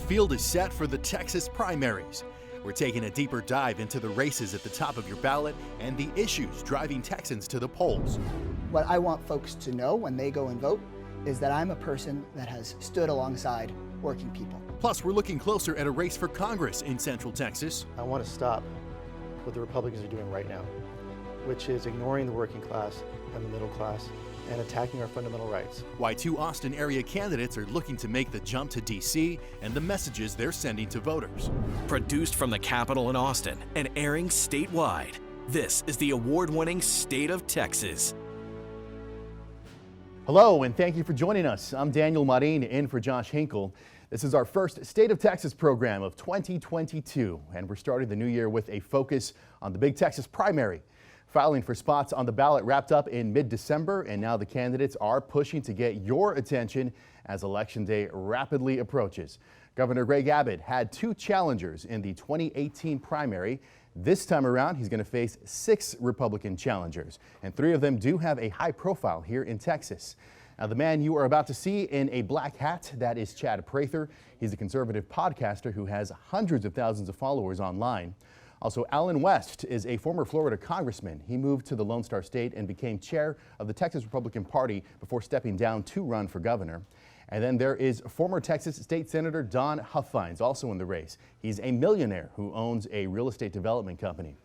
field is set for the Texas primaries. We're taking a deeper dive into the races at the top of your ballot and the issues driving Texans to the polls. What I want folks to know when they go and vote is that I'm a person that has stood alongside working people. Plus, we're looking closer at a race for Congress in Central Texas. I want to stop what the Republicans are doing right now, which is ignoring the working class and the middle class and attacking our fundamental rights. Why two Austin area candidates are looking to make the jump to D.C. and the messages they're sending to voters. Produced from the Capitol in Austin and airing statewide, this is the award-winning State of Texas. Hello, and thank you for joining us. I'm Daniel Marin in for Josh Hinkle. This is our first State of Texas program of 2022, and we're starting the new year with a focus on the big Texas primary. Filing for spots on the ballot wrapped up in mid-December, and now the candidates are pushing to get your attention as Election Day rapidly approaches. Governor Greg Abbott had two challengers in the 2018 primary. This time around, he's going to face 6 Republican challengers, and 3 of them do have a high profile here in Texas. Now, the man you are about to see in a black hat, that is Chad Prather. He's a conservative podcaster who has hundreds of thousands of followers online. Also, Allen West is a former Florida congressman. He moved to the Lone Star State and became chair of the Texas Republican Party before stepping down to run for governor. And then there is former Texas State Senator Don Huffines, also in the race. He's a millionaire who owns a real estate development company.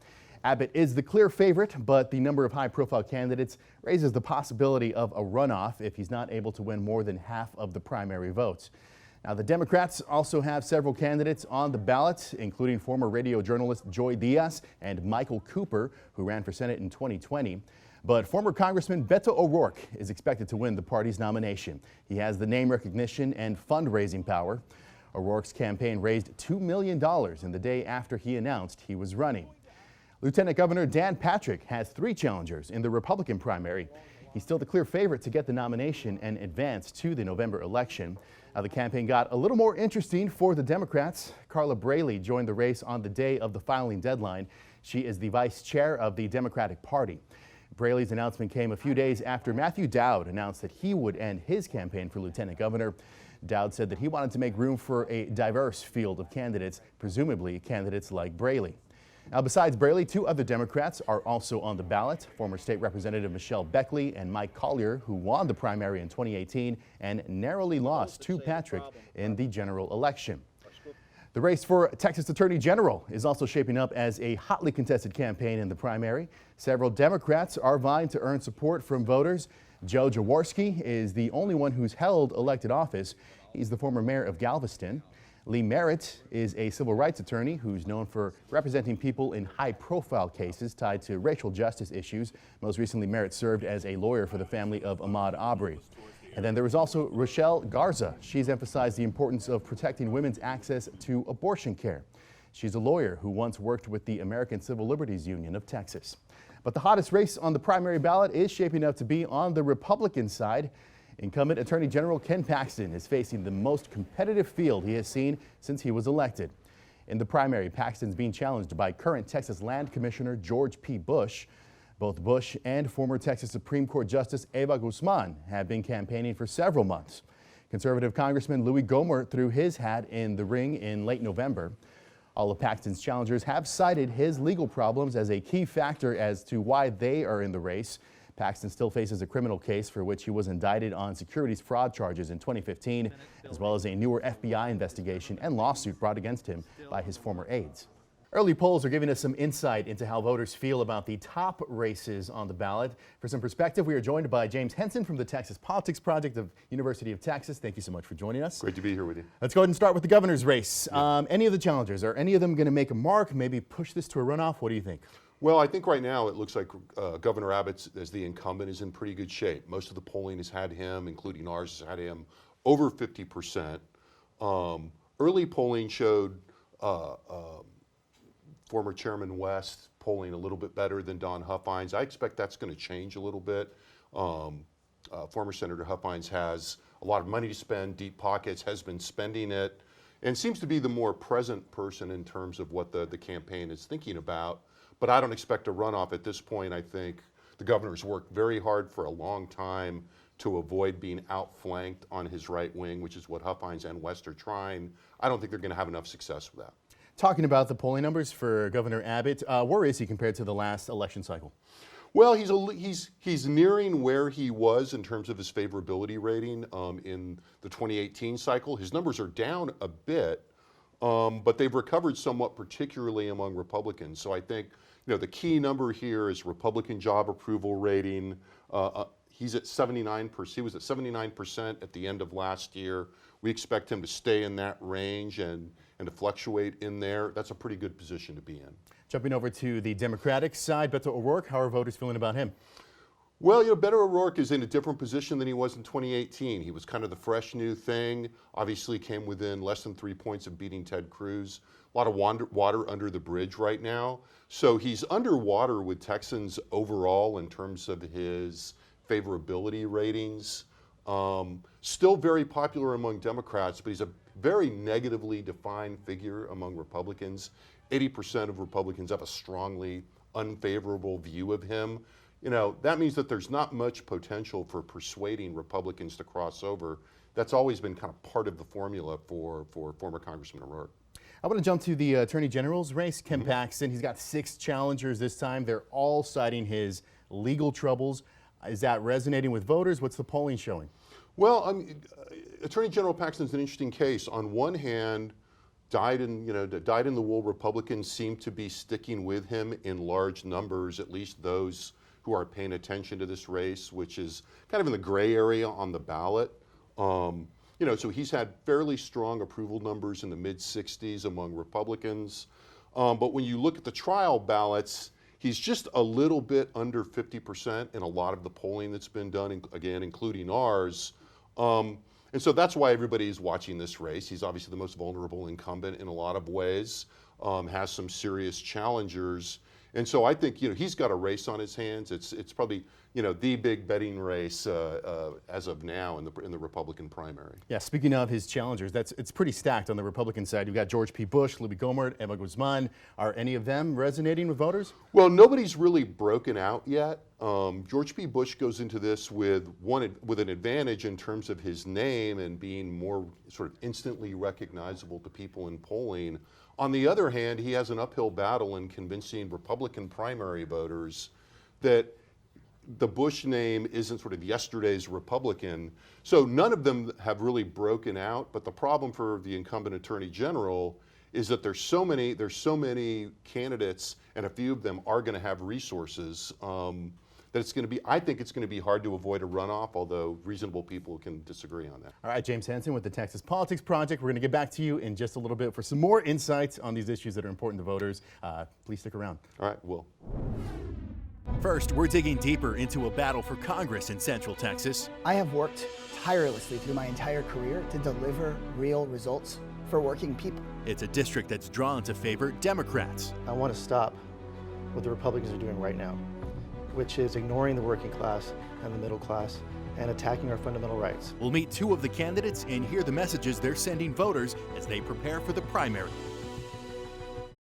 Abbott is the clear favorite, but the number of high-profile candidates raises the possibility of a runoff if he's not able to win more than half of the primary votes. Now, the Democrats also have several candidates on the ballot, including former radio journalist Joy Diaz and Michael Cooper, who ran for Senate in 2020. But former Congressman Beto O'Rourke is expected to win the party's nomination. He has the name recognition and fundraising power. O'Rourke's campaign raised $2 million in the day after he announced he was running. Lieutenant Governor Dan Patrick has 3 challengers in the Republican primary. He's still the clear favorite to get the nomination and advance to the November election. Now, the campaign got a little more interesting for the Democrats. Carla Braley joined the race on the day of the filing deadline. She is the vice chair of the Democratic Party. Braley's announcement came a few days after Matthew Dowd announced that he would end his campaign for lieutenant governor. Dowd said that he wanted to make room for a diverse field of candidates, presumably candidates like Braley. Now, besides Braley, 2 other Democrats are also on the ballot. Former State Representative Michelle Beckley and Mike Collier, who won the primary in 2018 and narrowly lost to Patrick in the general election. The race for Texas Attorney General is also shaping up as a hotly contested campaign in the primary. Several Democrats are vying to earn support from voters. Joe Jaworski is the only one who's held elected office. He's the former mayor of Galveston. Lee Merritt is a civil rights attorney who's known for representing people in high-profile cases tied to racial justice issues. Most recently, Merritt served as a lawyer for the family of Ahmaud Arbery. And then there was also Rochelle Garza. She's emphasized the importance of protecting women's access to abortion care. She's a lawyer who once worked with the American Civil Liberties Union of Texas. But the hottest race on the primary ballot is shaping up to be on the Republican side. Incumbent Attorney General Ken Paxton is facing the most competitive field he has seen since he was elected. In the primary, Paxton's being challenged by current Texas Land Commissioner George P. Bush. Both Bush and former Texas Supreme Court Justice Eva Guzman have been campaigning for several months. Conservative Congressman Louis Gohmert threw his hat in the ring in late November. All of Paxton's challengers have cited his legal problems as a key factor as to why they are in the race. Paxton still faces a criminal case for which he was indicted on securities fraud charges in 2015, as well as a newer FBI investigation and lawsuit brought against him by his former aides. Early polls are giving us some insight into how voters feel about the top races on the ballot. For some perspective, we are joined by James Henson from the Texas Politics Project of University of Texas. Thank you so much for joining us. Great to be here with you. Let's go ahead and start with the governor's race. Any of the challengers, are any of them going to make a mark, maybe push this to a runoff? What do you think? Well, I think right now it looks like Governor Abbott, as the incumbent, is in pretty good shape. Most of the polling has had him, including ours, has had him over 50%. Early polling showed former Chairman West polling a little bit better than Don Huffines. I expect that's going to change a little bit. Former Senator Huffines has a lot of money to spend, deep pockets, has been spending it, and seems to be the more present person in terms of what the campaign is thinking about. But I don't expect a runoff at this point. I think the governor's worked very hard for a long time to avoid being outflanked on his right wing, which is what Huffines and West are trying. I don't think they're going to have enough success with that. Talking about the polling numbers for Governor Abbott, where is he compared to the last election cycle? Well, he's nearing where he was in terms of his favorability rating in the 2018 cycle. His numbers are down a bit, but they've recovered somewhat, particularly among Republicans. So I think the key number here is Republican job approval rating. He's at 79%. He was at 79% at the end of last year. We expect him to stay in that range and to fluctuate in there. That's a pretty good position to be in. Jumping over to the Democratic side, Beto O'Rourke, how are voters feeling about him? Well, Beto O'Rourke is in a different position than he was in 2018. He was kind of the fresh new thing. Obviously came within less than 3 points of beating Ted Cruz. A lot of water under the bridge right now. So he's underwater with Texans overall in terms of his favorability ratings. Still very popular among Democrats, but he's a very negatively defined figure among Republicans. 80% of Republicans have a strongly unfavorable view of him. That means that there's not much potential for persuading Republicans to cross over. That's always been kind of part of the formula for former Congressman O'Rourke. I want to jump to the Attorney General's race, Ken Paxton. He's got 6 challengers this time. They're all citing his legal troubles. Is that resonating with voters? What's the polling showing? Well, Attorney General Paxton's an interesting case. On one hand, dyed-in-the-wool Republicans seem to be sticking with him in large numbers, at least those who are paying attention to this race, which is kind of in the gray area on the ballot. So he's had fairly strong approval numbers in the mid-60s among Republicans. But when you look at the trial ballots, he's just a little bit under 50% in a lot of the polling that's been done, again, including ours. And so that's why everybody is watching this race. He's obviously the most vulnerable incumbent in a lot of ways, has some serious challengers. And so I think he's got a race on his hands. It's probably the big betting race as of now in the Republican primary. Yeah, speaking of his challengers, it's pretty stacked on the Republican side. You've got George P. Bush, Libby Gohmert, Emma Guzman. Are any of them resonating with voters? Well, nobody's really broken out yet. George P. Bush goes into this with an advantage in terms of his name and being more sort of instantly recognizable to people in polling. On the other hand, he has an uphill battle in convincing Republican primary voters that the Bush name isn't sort of yesterday's Republican. So none of them have really broken out, but the problem for the incumbent Attorney General is that there's so many candidates, and a few of them are going to have resources, that I think it's going to be hard to avoid a runoff, although reasonable people can disagree on that. All right, James Henson with the Texas Politics Project. We're going to get back to you in just a little bit for some more insights on these issues that are important to voters. Please stick around. All right, Will. First, we're digging deeper into a battle for Congress in Central Texas. I have worked tirelessly through my entire career to deliver real results for working people. It's a district that's drawn to favor Democrats. I want to stop what the Republicans are doing right now, which is ignoring the working class and the middle class and attacking our fundamental rights. We'll meet 2 of the candidates and hear the messages they're sending voters as they prepare for the primary.